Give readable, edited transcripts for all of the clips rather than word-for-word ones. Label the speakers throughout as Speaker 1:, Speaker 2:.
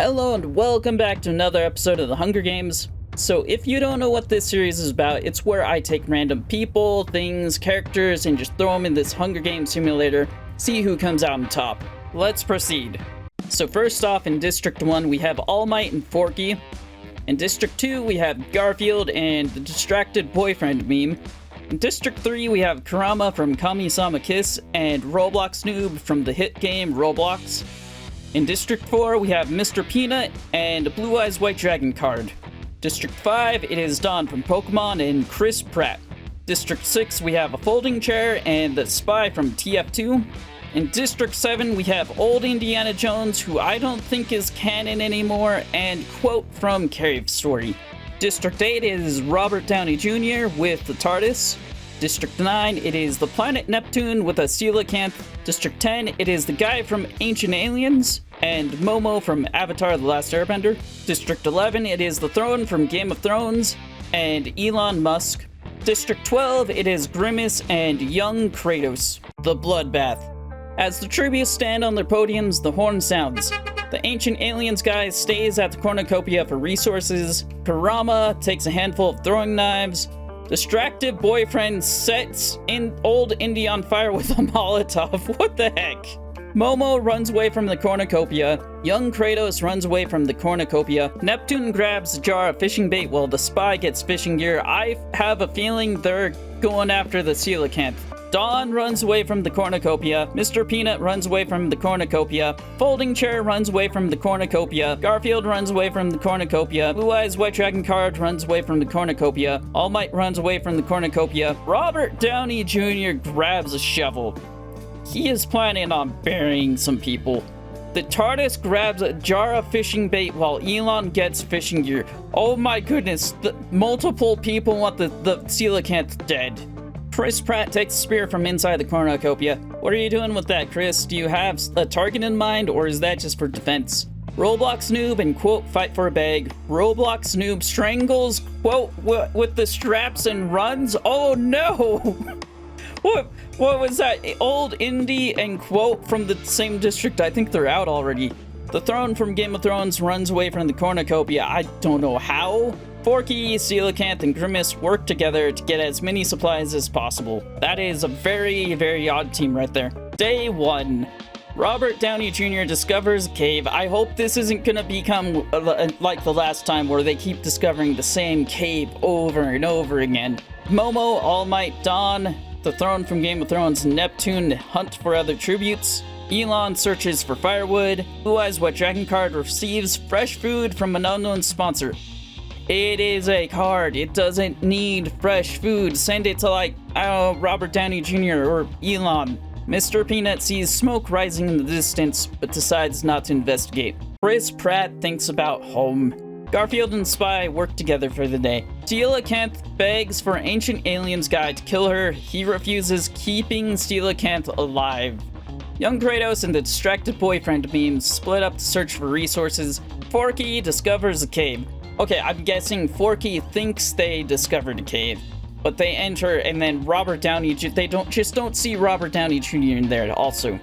Speaker 1: Hello and welcome back to another episode of the Hunger Games. So if you don't know what this series is about, it's where I take random people, things, characters, and just throw them in this Hunger Games simulator, see who comes out on top. Let's proceed. So first off, in District 1 we have All Might and Forky. In District 2 we have Garfield and the Distracted Boyfriend meme. In District 3 we have Kurama from Kami-sama Kiss and Roblox Noob from the hit game Roblox. In District 4, we have Mr. Peanut and Blue Eyes White Dragon card. District 5, it is Don from Pokemon and Chris Pratt. District 6, we have a folding chair and the spy from TF2. In District 7, we have old Indiana Jones, who I don't think is canon anymore, and quote from Cave Story. District 8 is Robert Downey Jr. with the TARDIS. District 9, it is the planet Neptune with a coelacanth. District 10, it is the guy from Ancient Aliens and Momo from Avatar: The Last Airbender. District 11, it is the throne from Game of Thrones and Elon Musk. District 12, it is Grimace and young Kratos. The Bloodbath. As the tributes stand on their podiums, the horn sounds. The Ancient Aliens guy stays at the cornucopia for resources. Kurama takes a handful of throwing knives. Distracted Boyfriend sets old Indy on fire with a Molotov. What the heck? Momo runs away from the cornucopia. Young Kratos runs away from the cornucopia. Neptune grabs a jar of fishing bait while the spy gets fishing gear. I have a feeling they're going after the coelacanth. Dawn runs away from the cornucopia. Mr. Peanut runs away from the cornucopia. Folding Chair runs away from the cornucopia. Garfield runs away from the cornucopia. Blue Eyes White Dragon card runs away from the cornucopia. All Might runs away from the cornucopia. Robert Downey Jr. grabs a shovel. He is planning on burying some people. The TARDIS grabs a jar of fishing bait while Elon gets fishing gear. Oh my goodness, multiple people want the coelacanth dead. Chris Pratt takes a spear from inside the cornucopia. What are you doing with that, Chris? Do you have a target in mind, or is that just for defense? Roblox Noob and quote fight for a bag. Roblox Noob strangles quote with the straps and runs. Oh no! What was that? Old Indy and quote from the same district. I think they're out already. The throne from Game of Thrones runs away from the cornucopia. I don't know how. Forky, Coelacanth, and Grimace work together to get as many supplies as possible. That is a very, very odd team right there. Day 1. Robert Downey Jr. discovers a cave. I hope this isn't gonna become like the last time where they keep discovering the same cave over and over again. Momo, All Might, Dawn, the throne from Game of Thrones, and Neptune hunt for other tributes. Elon searches for firewood. Blue Eyes White Dragon card receives fresh food from an unknown sponsor. It is a card. It doesn't need fresh food. Send it to, like, I don't know, Robert Downey Jr. or Elon. Mr. Peanut sees smoke rising in the distance, but decides not to investigate. Chris Pratt thinks about home. Garfield and Spy work together for the day. Coelacanth begs for Ancient Aliens guy to kill her. He refuses, keeping Coelacanth alive. Young Kratos and the Distracted Boyfriend memes split up to search for resources. Forky discovers a cave. Okay, I'm guessing Forky thinks they discovered a cave, but they enter and then Robert Downey, they don't see Robert Downey Jr. in there also.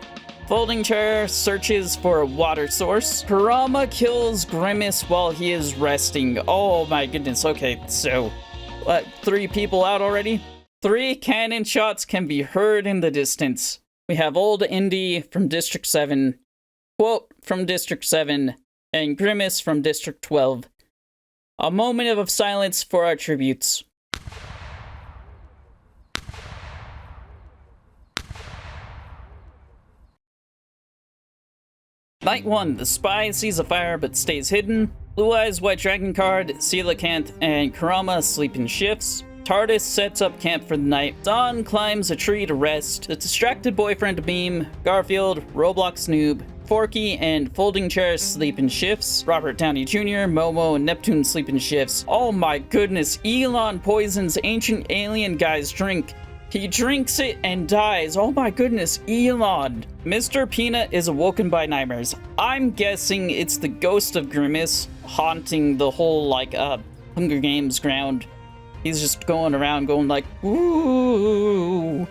Speaker 1: Folding Chair searches for a water source. Kurama kills Grimace while he is resting. Oh my goodness, okay, so, 3 people out already? 3 cannon shots can be heard in the distance. We have old Indy from District 7, quote from District 7, and Grimace from District 12. A moment of silence for our tributes. Night 1, the spy sees a fire but stays hidden. Blue Eyes White Dragon card, Coelacanth, and Kurama sleep in shifts. TARDIS sets up camp for the night. Dawn climbs a tree to rest. The Distracted Boyfriend meme, Garfield, Roblox Noob, Forky, and Folding Chair sleep in shifts. Robert Downey Jr., Momo, and Neptune sleep in shifts. Oh my goodness, Elon poisons Ancient Alien guy's drink. He drinks it and dies. Oh my goodness, Elon. Mr. Peanut is awoken by nightmares. I'm guessing it's the ghost of Grimace haunting the whole, Hunger Games ground. He's just going around going like, ooh.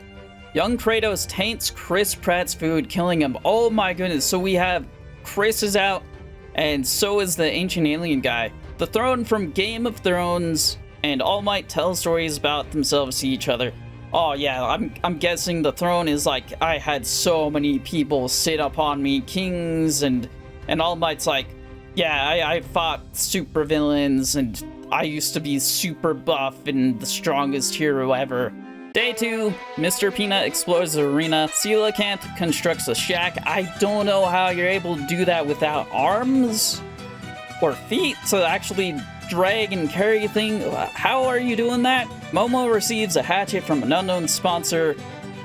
Speaker 1: Young Kratos taints Chris Pratt's food, killing him. Oh my goodness. So we have Chris is out, and so is the ancient alien guy. The throne from Game of Thrones and All Might tell stories about themselves to each other. Oh yeah, I'm guessing the throne is like, I had so many people sit upon me, kings, and All Might's like, yeah, I fought super villains, and I used to be super buff and the strongest hero ever. Day 2, Mr. Peanut explores the arena. Coelacanth constructs a shack. I don't know how you're able to do that without arms or feet to actually drag and carry thing. How are you doing that? Momo receives a hatchet from an unknown sponsor.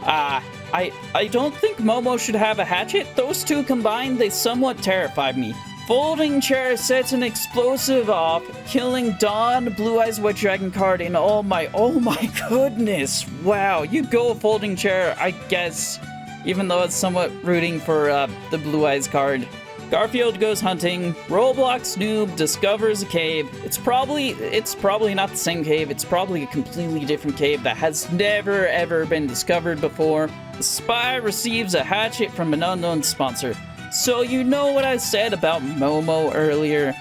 Speaker 1: I don't think Momo should have a hatchet. Those two combined, they somewhat terrified me. Folding chair sets an explosive off, killing Dawn, Blue Eyes White Dragon card, and oh my goodness. Wow, you go folding chair, I guess, even though it's somewhat rooting for the Blue Eyes card. Garfield goes hunting. Roblox Noob discovers a cave. It's probably not the same cave. It's probably a completely different cave that has never ever been discovered before. The spy receives a hatchet from an unknown sponsor. So you know what I said about Momo earlier?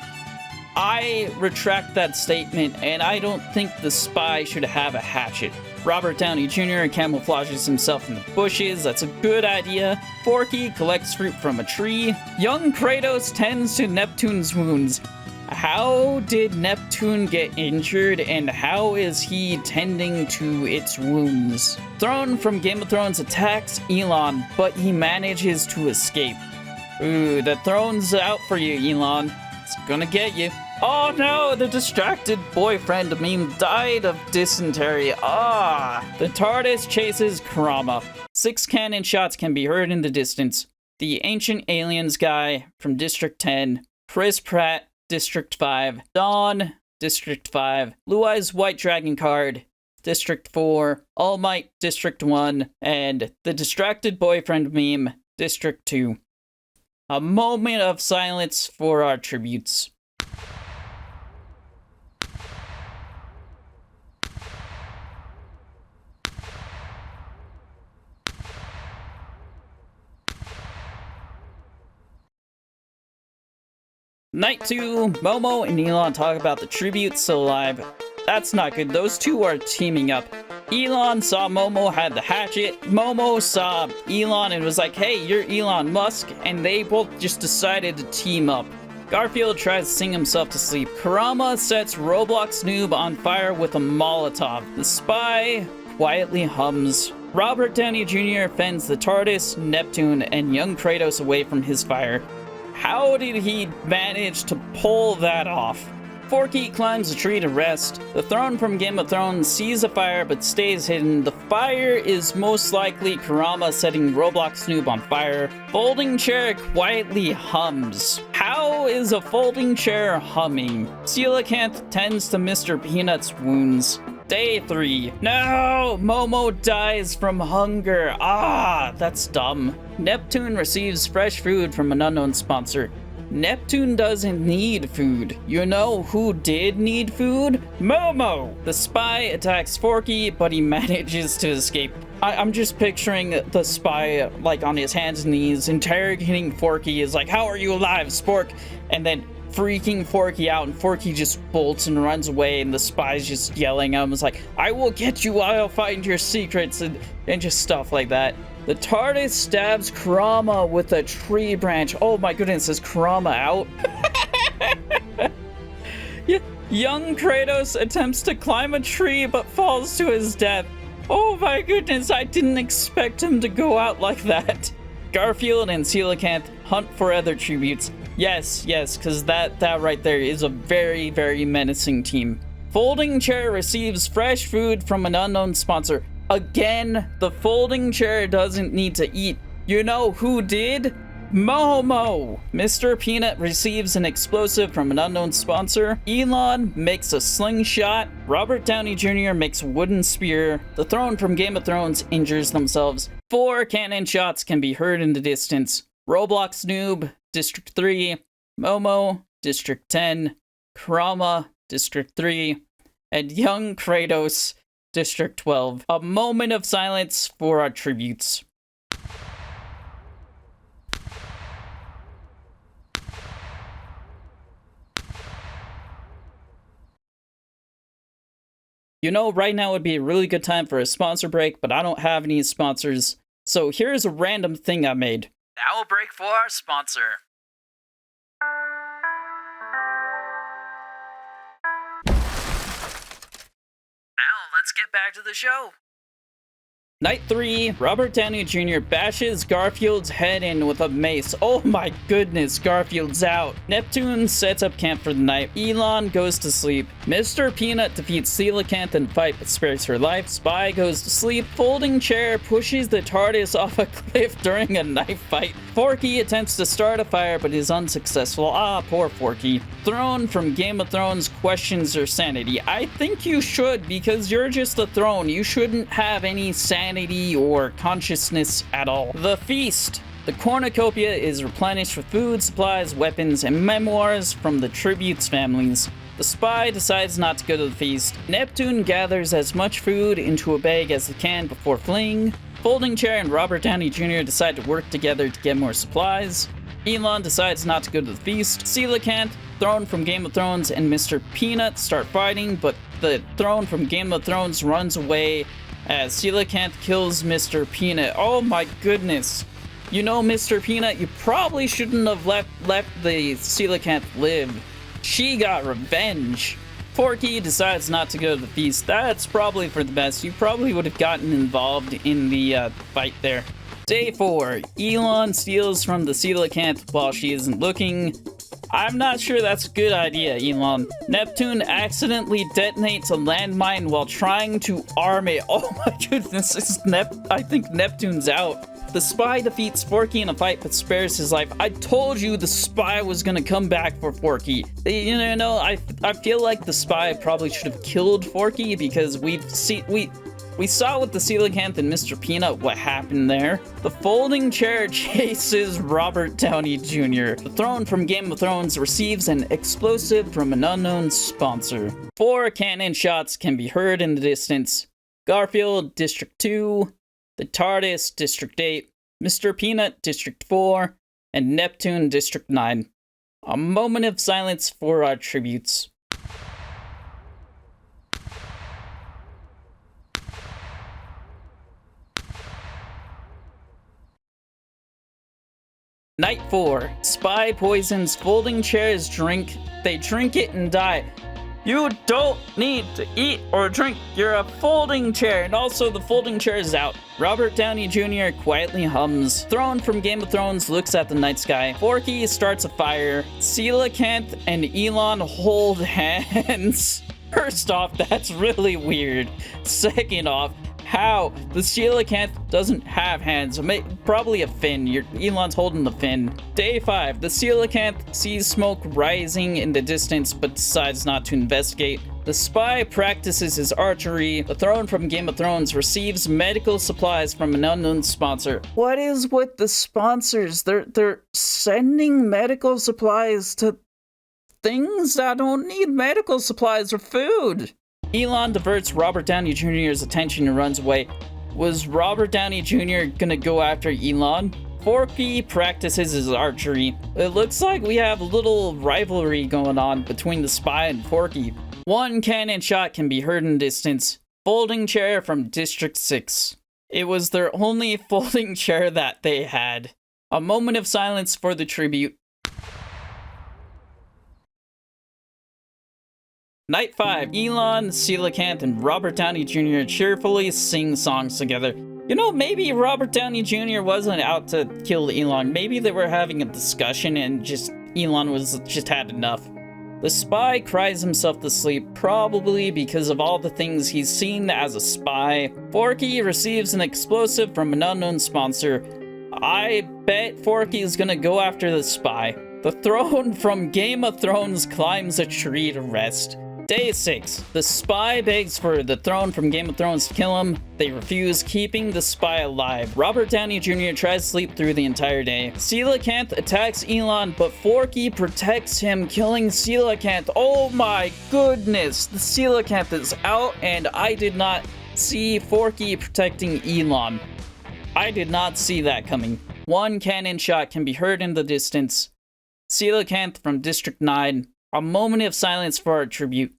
Speaker 1: I retract that statement, and I don't think the spy should have a hatchet. Robert Downey Jr. camouflages himself in the bushes. That's a good idea. Forky collects fruit from a tree. Young Kratos tends to Neptune's wounds. How did Neptune get injured, and how is he tending to its wounds? Throne from Game of Thrones attacks Elon, but he manages to escape. Ooh, the throne's out for you, Elon. It's gonna get you. Oh no, the distracted boyfriend meme died of dysentery. The TARDIS chases Kurama. 6 cannon shots can be heard in the distance. The ancient aliens guy from District 10, Chris Pratt, District 5, Dawn, District 5, Blue Eyes White Dragon card, District 4, All Might, District 1, and the distracted boyfriend meme, District 2. A moment of silence for our tributes. Night 2, Momo and Elon talk about the tributes to live. That's not good, those two are teaming up. Elon saw Momo had the hatchet, Momo saw Elon and was like, hey, you're Elon Musk, and they both just decided to team up. Garfield tries to sing himself to sleep. Kurama sets Roblox Noob on fire with a Molotov. The spy quietly hums. Robert Downey Jr. fends the TARDIS, Neptune, and young Kratos away from his fire. How did he manage to pull that off? Forky climbs a tree to rest. The throne from Game of Thrones sees a fire but stays hidden. The fire is most likely Kurama setting Roblox Noob on fire. Folding chair quietly hums. How is a folding chair humming? Coelacanth tends to Mr. Peanut's wounds. Day 3. No! Momo dies from hunger. That's dumb. Neptune receives fresh food from an unknown sponsor. Neptune doesn't need food. You know who did need food? Momo! The spy attacks Forky, but he manages to escape. I'm just picturing the spy, like, on his hands and knees, interrogating Forky. Is like, how are you alive, Spork? And then freaking Forky out, and Forky just bolts and runs away, and the spy's just yelling at him. It's like, I will get you, I'll find your secrets, and just stuff like that. The TARDIS stabs Kurama with a tree branch. Oh my goodness, is Kurama out? Young Kratos attempts to climb a tree but falls to his death. Oh my goodness, I didn't expect him to go out like that. Garfield and Coelacanth hunt for other tributes. Yes, because that right there is a very, very menacing team. Folding chair receives fresh food from an unknown sponsor. Again, the folding chair doesn't need to eat. You know who did? Momo! Mr. Peanut receives an explosive from an unknown sponsor. Elon makes a slingshot. Robert Downey Jr. makes a wooden spear. The throne from Game of Thrones injures themselves. 4 cannon shots can be heard in the distance. Roblox Noob, District 3. Momo, District 10. Kurama, District 3. And young Kratos, District 12. A moment of silence for our tributes. You know, right now would be a really good time for a sponsor break, but I don't have any sponsors. So here's a random thing I made. Now a break for our sponsor. Now let's get back to the show. Night 3, Robert Downey Jr. bashes Garfield's head in with a mace. Oh my goodness, Garfield's out. Neptune sets up camp for the night. Elon goes to sleep. Mr. Peanut defeats Coelacanth in a fight but spares her life. Spy goes to sleep. Folding chair pushes the TARDIS off a cliff during a knife fight. Forky attempts to start a fire but is unsuccessful. Ah, poor Forky. Throne from Game of Thrones questions her sanity. I think you should, because you're just a throne. You shouldn't have any sanity or consciousness at all. The feast. The cornucopia is replenished with food, supplies, weapons, and memoirs from the tributes families. The spy decides not to go to the feast. Neptune gathers as much food into a bag as he can before fleeing. Folding Chair and Robert Downey Jr. decide to work together to get more supplies. Elon decides not to go to the feast. Coelacanth, Throne from Game of Thrones, and Mr. Peanut start fighting, but the Throne from Game of Thrones runs away as Coelacanth kills Mr. Peanut. Oh my goodness. You know, Mr. Peanut, you probably shouldn't have let the Coelacanth live. She got revenge. Forky decides not to go to the feast. That's probably for the best. You probably would have gotten involved in the fight there. Day 4. Elon steals from the Coelacanth while she isn't looking. I'm not sure that's a good idea, Elon. Neptune accidentally detonates a landmine while trying to arm it. Oh my goodness, I think Neptune's out. The spy defeats Forky in a fight but spares his life. I told you the spy was gonna come back for Forky. You know, I feel like the spy probably should have killed Forky because we saw with the Coelacanth and Mr. Peanut what happened there. The folding chair chases Robert Downey Jr. The Throne from Game of Thrones receives an explosive from an unknown sponsor. 4 cannon shots can be heard in the distance. Garfield, District 2, the TARDIS, District 8, Mr. Peanut, District 4, and Neptune, District 9. A moment of silence for our tributes. Night 4. Spy poisons folding chair's drink. They drink it and die. You don't need to eat or drink. You're a folding chair. And also the folding chair is out. Robert Downey Jr. quietly hums. Throne from Game of Thrones looks at the night sky. Forky starts a fire. Coelacanth and Elon hold hands. First off, that's really weird. Second off, how? The Coelacanth doesn't have hands. Probably a fin. Elon's holding the fin. Day 5. The Coelacanth sees smoke rising in the distance but decides not to investigate. The spy practices his archery. The Throne from Game of Thrones receives medical supplies from an unknown sponsor. What is with the sponsors? They're sending medical supplies to things that don't need medical supplies or food. Elon diverts Robert Downey Jr.'s attention and runs away. Was Robert Downey Jr. gonna go after Elon? Forky practices his archery. It looks like we have a little rivalry going on between the spy and Forky. 1 cannon shot can be heard in distance. Folding chair from District 6. It was their only folding chair that they had. A moment of silence for the tribute. Night 5. Elon, Coelacanth, and Robert Downey Jr. cheerfully sing songs together. You know, maybe Robert Downey Jr. wasn't out to kill Elon. Maybe they were having a discussion and Elon was just had enough. The spy cries himself to sleep, probably because of all the things he's seen as a spy. Forky receives an explosive from an unknown sponsor. I bet Forky is gonna go after the spy. The Throne from Game of Thrones climbs a tree to rest. Day 6. The spy begs for the Throne from Game of Thrones to kill him. They refuse, keeping the spy alive. Robert Downey Jr. tries to sleep through the entire day. Coelacanth attacks Elon, but Forky protects him, killing Coelacanth. Oh my goodness! The Coelacanth is out, and I did not see Forky protecting Elon. I did not see that coming. 1 cannon shot can be heard in the distance. Coelacanth from District 9. A moment of silence for our tribute.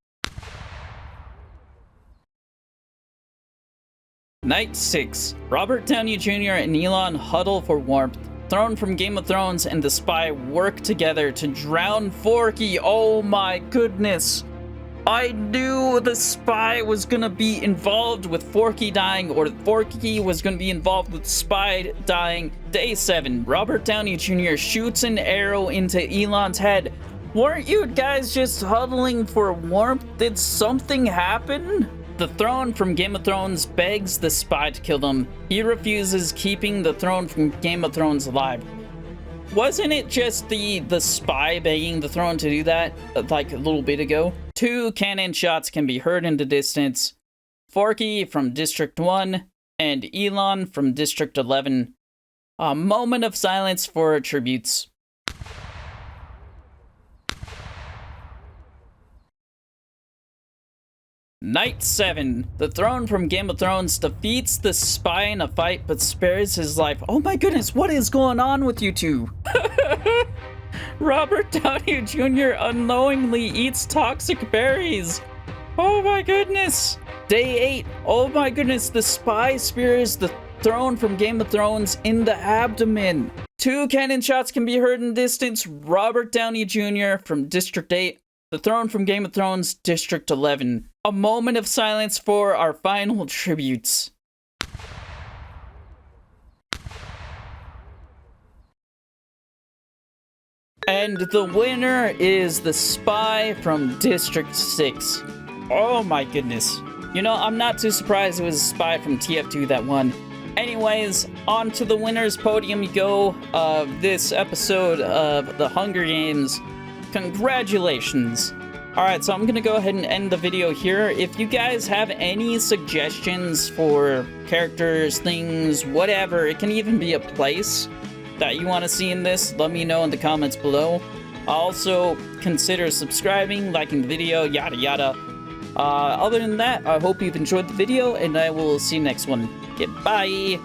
Speaker 1: Night 6. Robert Downey Jr. and Elon huddle for warmth. Throne from Game of Thrones and the spy work together to drown Forky. Oh my goodness. I knew the spy was gonna be involved with Forky dying, or Forky was gonna be involved with spy dying. Day 7. Robert Downey Jr. shoots an arrow into Elon's head. Weren't you guys just huddling for warmth? Did something happen? The throne from Game of Thrones begs the spy to kill them. He refuses, keeping the throne from Game of Thrones alive. Wasn't it just the spy begging the throne to do that, like a little bit ago? 2 cannon shots can be heard in the distance. Forky from District 1 and Elon from District 11. A moment of silence for tributes. Night 7. The throne from Game of Thrones defeats the spy in a fight but spares his life. Oh my goodness, what is going on with you two? Robert Downey Jr. unknowingly eats toxic berries. Oh my goodness. Day 8. Oh my goodness, the spy spears the throne from Game of Thrones in the abdomen. 2 cannon shots can be heard in distance. Robert Downey Jr. from District 8. The throne from Game of Thrones, District 11. A moment of silence for our final tributes. And the winner is the spy from District 6. Oh my goodness. You know, I'm not too surprised it was a spy from TF2 that won. Anyways, on to the winner's podium you go of this episode of the Hunger Games. Congratulations. Alright, so I'm gonna go ahead and end the video here. If you guys have any suggestions for characters, things, whatever, it can even be a place that you want to see in this, let me know in the comments below. Also, consider subscribing, liking the video, yada yada. Other than that, I hope you've enjoyed the video, and I will see you next one. Goodbye!